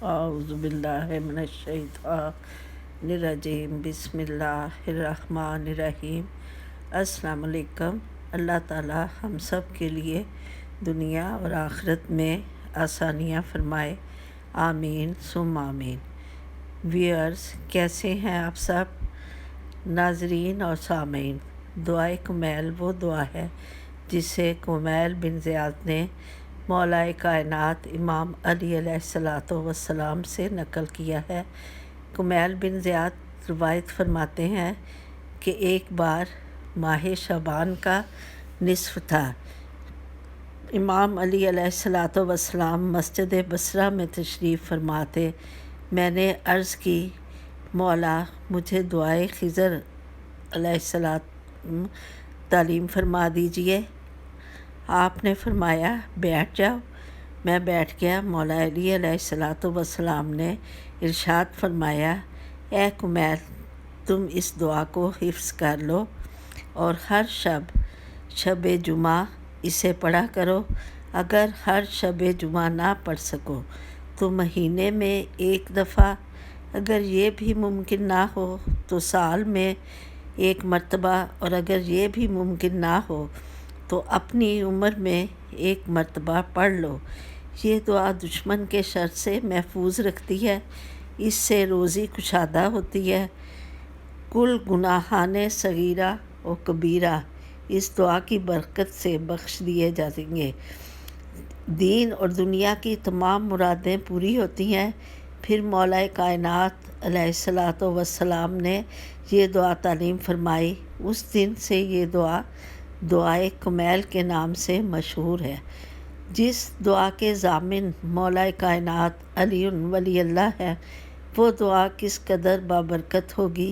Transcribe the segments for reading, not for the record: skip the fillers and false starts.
اعوذ باللہ من الشیطان الرجیم بسم اللہ الرحمن الرحیم۔ السلام علیکم۔ اللہ تعالی ہم سب کے لیے دنیا اور آخرت میں آسانیاں فرمائے، آمین ثم آمین۔ ویئرز، کیسے ہیں آپ سب؟ ناظرین اور سامعین، دعائے کمیل وہ دعا ہے جسے کمیل بن زیاد نے مولا کائنات امام علی علیہ السلام سے نقل کیا ہے۔ کمیل بن زیاد روایت فرماتے ہیں کہ ایک بار ماہ شعبان کا نصف تھا۔ امام علی علیہ السلام مسجد بصرہ میں تشریف فرما تھے۔ میں نے عرض کی، مولا مجھے دعائے خضر علیہ السلام تعلیم فرما دیجئے۔ آپ نے فرمایا بیٹھ جاؤ۔ میں بیٹھ گیا۔ مولا علی علیہ السلام نے ارشاد فرمایا، اے کمیل، تم اس دعا کو حفظ کر لو اور ہر شب جمعہ اسے پڑھا کرو۔ اگر ہر شب جمعہ نہ پڑھ سکو تو مہینے میں ایک دفعہ، اگر یہ بھی ممکن نہ ہو تو سال میں ایک مرتبہ، اور اگر یہ بھی ممکن نہ ہو تو اپنی عمر میں ایک مرتبہ پڑھ لو۔ یہ دعا دشمن کے شر سے محفوظ رکھتی ہے، اس سے روزی کشادہ ہوتی ہے۔ کل گناہان صغیرہ و کبیرہ اس دعا کی برکت سے بخش دیے جائیں گے۔ دین اور دنیا کی تمام مرادیں پوری ہوتی ہیں۔ پھر مولا کائنات علیہ السلام نے یہ دعا تعلیم فرمائی۔ اس دن سے یہ دعا دعائے کمیل کے نام سے مشہور ہے۔ جس دعا کے ضامن مولا کائنات علی ولی اللہ ہے، وہ دعا کس قدر بابرکت ہوگی۔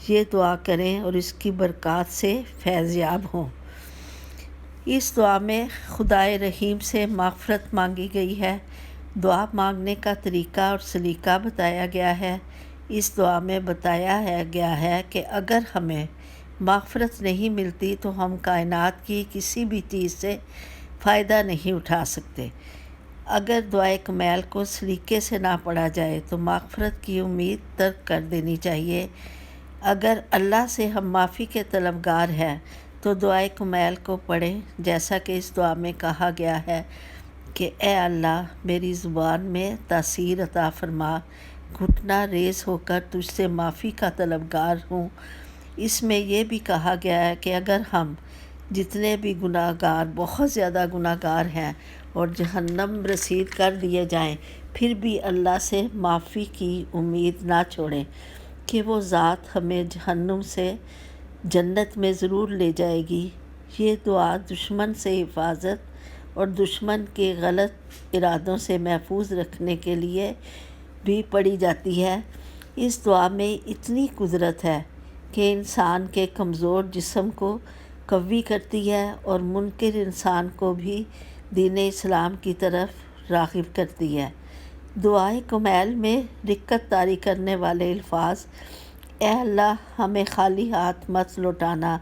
یہ دعا کریں اور اس کی برکات سے فیض یاب ہوں۔ اس دعا میں خدائے رحیم سے مغفرت مانگی گئی ہے۔ دعا مانگنے کا طریقہ اور سلیقہ بتایا گیا ہے۔ اس دعا میں بتایا گیا ہے کہ اگر ہمیں مغفرت نہیں ملتی تو ہم کائنات کی کسی بھی چیز سے فائدہ نہیں اٹھا سکتے۔ اگر دعائے کمیل کو سلیقے سے نہ پڑھا جائے تو مغفرت کی امید ترک کر دینی چاہیے۔ اگر اللہ سے ہم معافی کے طلبگار ہیں تو دعائے کمیل کو پڑھیں، جیسا کہ اس دعا میں کہا گیا ہے کہ اے اللہ میری زبان میں تاثیر عطا فرما، گھٹنا ریز ہو کر تجھ سے معافی کا طلبگار ہوں۔ اس میں یہ بھی کہا گیا ہے کہ اگر ہم جتنے بھی گناہ گار بہت زیادہ گناہ گار ہیں اور جہنم رسید کر دیے جائیں، پھر بھی اللہ سے معافی کی امید نہ چھوڑیں کہ وہ ذات ہمیں جہنم سے جنت میں ضرور لے جائے گی۔ یہ دعا دشمن سے حفاظت اور دشمن کے غلط ارادوں سے محفوظ رکھنے کے لیے بھی پڑھی جاتی ہے۔ اس دعا میں اتنی قدرت ہے کہ انسان کے کمزور جسم کو قوی کرتی ہے اور منکر انسان کو بھی دین اسلام کی طرف راغب کرتی ہے۔ دعائے کمیل میں رکت طاری کرنے والے الفاظ، اے اللہ ہمیں خالی ہاتھ مت لوٹانا،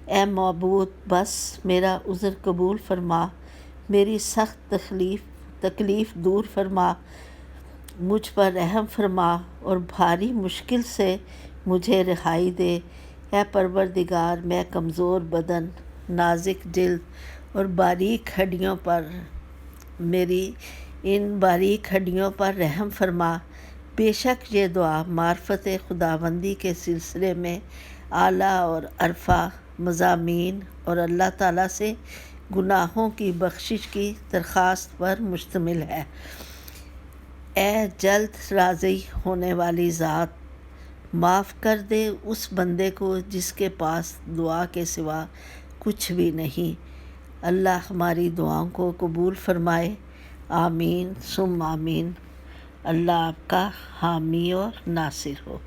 اے معبود بس میرا عذر قبول فرما، میری سخت تکلیف دور فرما، مجھ پر رحم فرما اور بھاری مشکل سے مجھے رہائی دے۔ اے پروردگار، میں کمزور بدن، نازک جلد اور باریک ہڈیوں پر میری ان باریک ہڈیوں پر رحم فرما۔ بے شک یہ دعا معرفت خداوندی کے سلسلے میں اعلیٰ اور عرفہ مضامین اور اللہ تعالیٰ سے گناہوں کی بخشش کی درخواست پر مشتمل ہے۔ اے جلد راضی ہونے والی ذات، معاف کر دے اس بندے کو جس کے پاس دعا کے سوا کچھ بھی نہیں۔ اللہ ہماری دعاؤں کو قبول فرمائے، آمین ثم آمین۔ اللہ آپ کا حامی اور ناصر ہو۔